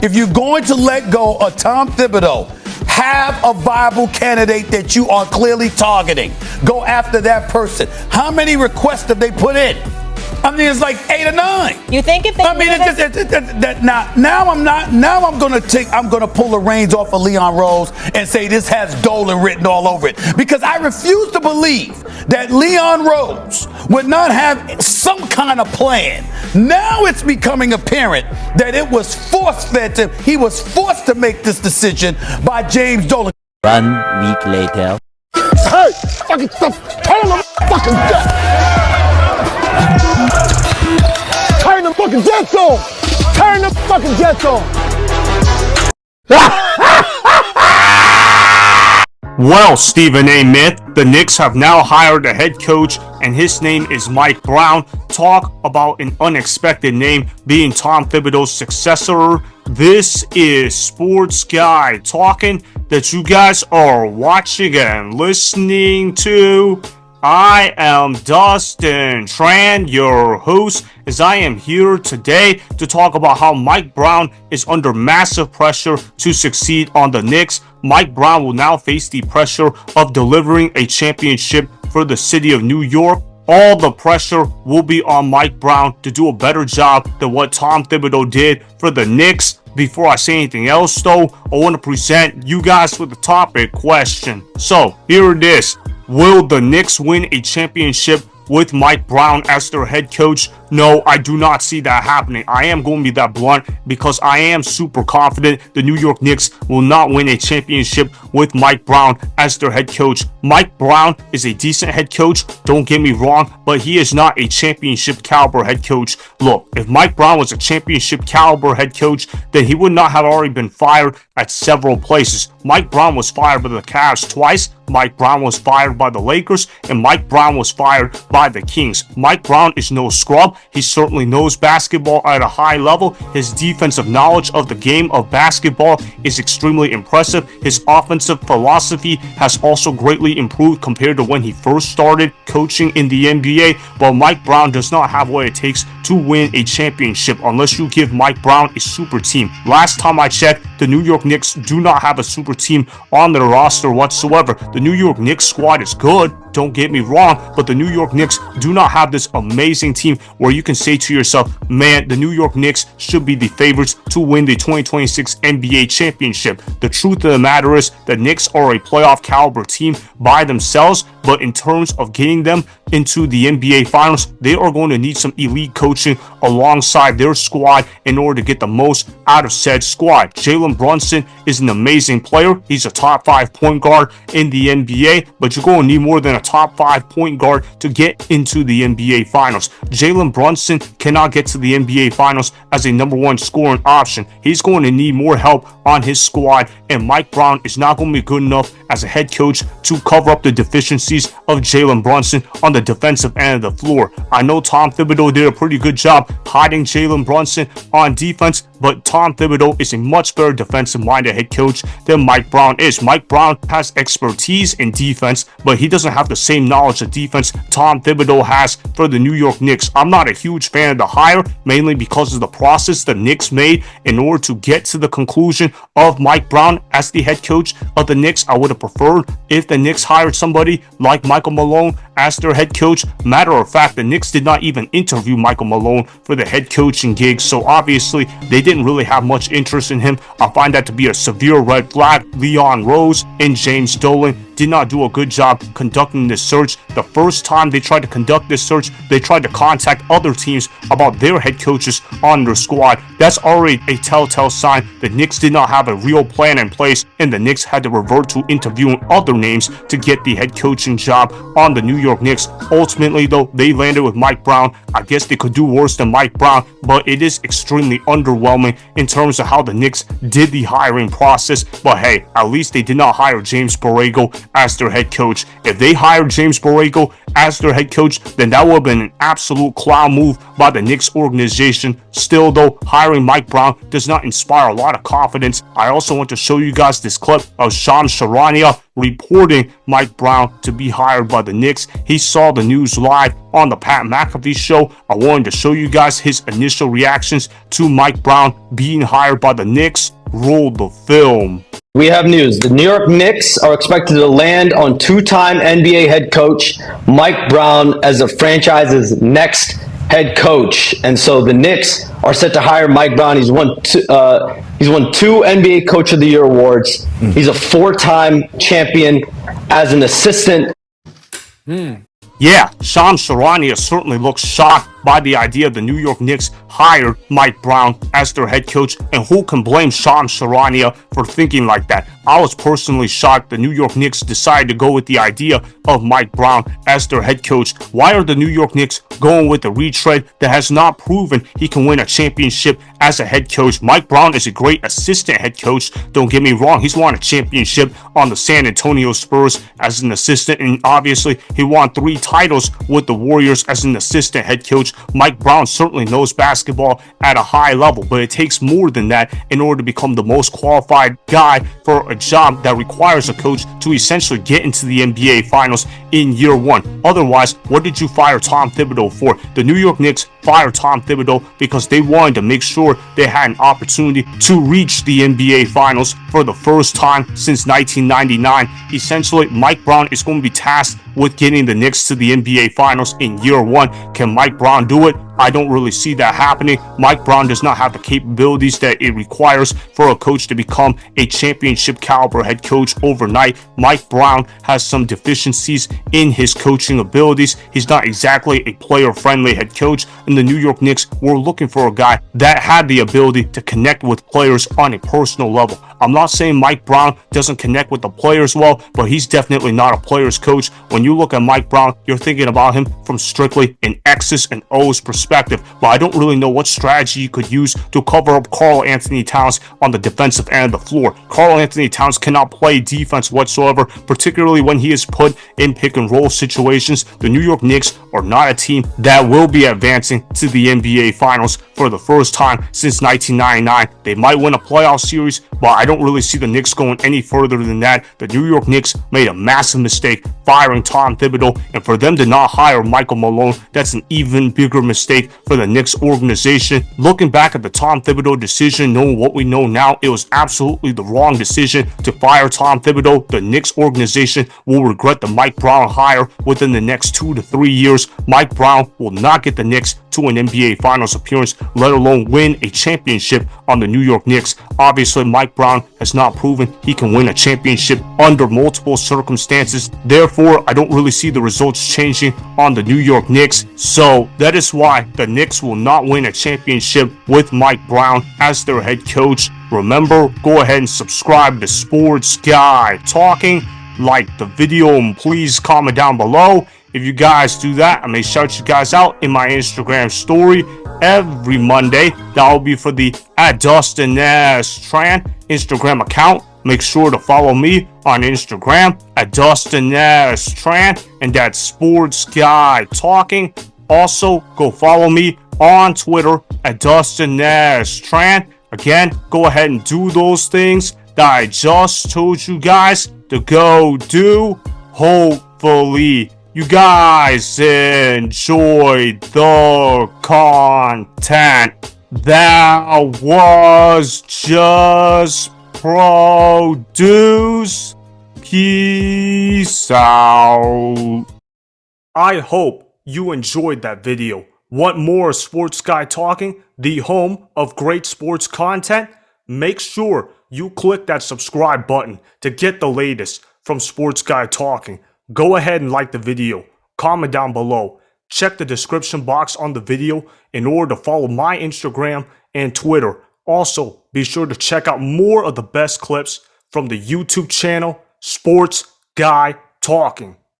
If you're going to let go of Tom Thibodeau, have a viable candidate that you are clearly targeting. Go after that person. How many requests have they put in? I mean, it's like 8 or 9. You think if they? I mean, now I'm gonna pull the reins off of Leon Rose and say this has Dolan written all over it, because I refuse to believe that Leon Rose would not have some kind of plan. Now it's becoming apparent that it was force-fed to him. He was forced to make this decision by James Dolan. 1 week later. Hey, fucking stuff. Turn the fucking Turn the fucking jets on! Turn the fucking jets on! Well, Stephen A. Myth, the Knicks have now hired a head coach, and his name is Mike Brown. Talk about an unexpected name being Tom Thibodeau's successor. This is Sports Guy talking that you guys are watching and listening to. I am Dustin Tran, your host, as I am here today to talk about how Mike Brown is under massive pressure to succeed on the Knicks. Mike Brown will now face the pressure of delivering a championship for the city of New York. All the pressure will be on Mike Brown to do a better job than what Tom Thibodeau did for the Knicks. Before I say anything else, though, I want to present you guys with the topic question. So, here it is. Will the Knicks win a championship with Mike Brown as their head coach? No, I do not see that happening. I am going to be that blunt because I am super confident the New York Knicks will not win a championship with Mike Brown as their head coach. Mike Brown is a decent head coach, don't get me wrong, but he is not a championship caliber head coach. Look, if Mike Brown was a championship caliber head coach, then he would not have already been fired at several places. Mike Brown was fired by the Cavs twice, Mike Brown was fired by the Lakers, and Mike Brown was fired by the Kings. Mike Brown is no scrub. He certainly knows basketball at a high level. His defensive knowledge of the game of basketball is extremely impressive. His offensive philosophy has also greatly improved compared to when he first started coaching in the NBA. But Mike Brown does not have what it takes to win a championship unless you give Mike Brown a super team. Last time I checked, the New York Knicks do not have a super team on their roster whatsoever. The New York Knicks squad is good, don't get me wrong, but the New York Knicks do not have this amazing team where you can say to yourself, man, the New York Knicks should be the favorites to win the 2026 NBA championship. The truth of the matter is the Knicks are a playoff caliber team by themselves, but in terms of getting them into the NBA Finals, they are going to need some elite coaching alongside their squad in order to get the most out of said squad. Jalen Brunson is an amazing player. He's a top 5 point guard in the NBA, but you're going to need more than a top 5 point guard to get into the NBA Finals. Jalen Brunson cannot get to the NBA Finals as a number 1 scoring option. He's going to need more help on his squad, and Mike Brown is not going to be good enough as a head coach to cover up the deficiencies of Jalen Brunson on the defensive end of the floor. I know Tom Thibodeau did a pretty good job hiding Jalen Brunson on defense, but Tom Thibodeau is a much better defensive-minded head coach than Mike Brown is. Mike Brown has expertise in defense, but he doesn't have the same knowledge of defense Tom Thibodeau has for the New York Knicks. I'm not a huge fan of the hire, mainly because of the process the Knicks made in order to get to the conclusion of Mike Brown as the head coach of the Knicks. I would have preferred if the Knicks hired somebody like Michael Malone as their head coach. Matter of fact, the Knicks did not even interview Michael Malone for the head coaching gig, so obviously they didn't really have much interest in him. I find that to be a severe red flag. Leon Rose and James Dolan did not do a good job conducting this search. The first time they tried to conduct this search, they tried to contact other teams about their head coaches on their squad. That's already a telltale sign the Knicks did not have a real plan in place, and the Knicks had to revert to interviewing other names to get the head coaching job on the New York Knicks. Ultimately, though, they landed with Mike Brown. I guess they could do worse than Mike Brown, but it is extremely underwhelming in terms of how the Knicks did the hiring process. But hey, at least they did not hire James Borrego as their head coach. If they hired James Borrego as their head coach, then that would have been an absolute clown move by the Knicks organization. Still though, hiring Mike Brown does not inspire a lot of confidence. I also want to show you guys this clip of Charania reporting Mike Brown to be hired by the Knicks. He saw the news live on the Pat McAfee show. I wanted to show you guys his initial reactions to Mike Brown being hired by the Knicks. Roll the film. We have news. The New York Knicks are expected to land on two-time NBA head coach Mike Brown as the franchise's next head coach. And so the Knicks are set to hire Mike Brown. He's won two NBA Coach of the Year awards. He's a four-time champion as an assistant. Yeah, Charania certainly looks shocked by the idea the New York Knicks hired Mike Brown as their head coach, and who can blame Charania for thinking like that? I was personally shocked the New York Knicks decided to go with the idea of Mike Brown as their head coach. Why are the New York Knicks going with a retread that has not proven he can win a championship as a head coach? Mike Brown is a great assistant head coach, don't get me wrong. He's won a championship on the San Antonio Spurs as an assistant, and obviously he won 3 titles with the Warriors as an assistant head coach. Mike Brown certainly knows basketball at a high level, but it takes more than that in order to become the most qualified guy for a job that requires a coach to essentially get into the NBA Finals in year 1. Otherwise, what did you fire Tom Thibodeau for? The New York Knicks fired Tom Thibodeau because they wanted to make sure they had an opportunity to reach the NBA Finals for the first time since 1999. Essentially, Mike Brown is going to be tasked with getting the Knicks to the NBA Finals in year 1. Can Mike Brown do it? I don't really see that happening. Mike Brown does not have the capabilities that it requires for a coach to become a championship caliber head coach overnight. Mike Brown has some deficiencies in his coaching abilities. He's not exactly a player-friendly head coach, and the New York Knicks were looking for a guy that had the ability to connect with players on a personal level. I'm not saying Mike Brown doesn't connect with the players well, but he's definitely not a player's coach. When you look at Mike Brown, you're thinking about him from strictly an X's and O's perspective, but I don't really know what strategy you could use to cover up Karl-Anthony Towns on the defensive end of the floor. Karl-Anthony Towns cannot play defense whatsoever, particularly when he is put in pick and roll situations. The New York Knicks are not a team that will be advancing to the NBA Finals for the first time since 1999. They might win a playoff series, but I don't really see the Knicks going any further than that. The New York Knicks made a massive mistake firing Tom Thibodeau, and for them to not hire Michael Malone, that's an even bigger mistake for the Knicks organization. Looking back at the Tom Thibodeau decision, knowing what we know now, it was absolutely the wrong decision to fire Tom Thibodeau. The Knicks organization will regret the Mike Brown hire within the next 2 to 3 years. Mike Brown will not get the Knicks to an NBA Finals appearance, let alone win a championship on the New York Knicks. Obviously, Mike Brown has not proven he can win a championship under multiple circumstances. Therefore, I don't really see the results changing on the New York Knicks. So that is why the Knicks will not win a championship with Mike Brown as their head coach. Remember, go ahead and subscribe to Sports Guy Talking. Like the video and please comment down below. If you guys do that, I may shout you guys out in my Instagram story every Monday. That will be for the @DustinNashTran Instagram account. Make sure to follow me on Instagram @DustinNashTran, and that's Sports Guy Talking. Also, go follow me on Twitter @DustinNashTran. Again, go ahead and do those things that I just told you guys to go do. Hopefully, you guys enjoyed the content that was just produced. Peace out. I hope you enjoyed that video. Want more Sports Guy Talking, the home of great sports content? Make sure you click that subscribe button to get the latest from Sports Guy Talking. Go ahead and like the video, comment down below, check the description box on the video in order to follow my Instagram and Twitter. Also, be sure to check out more of the best clips from the YouTube channel Sports Guy Talking.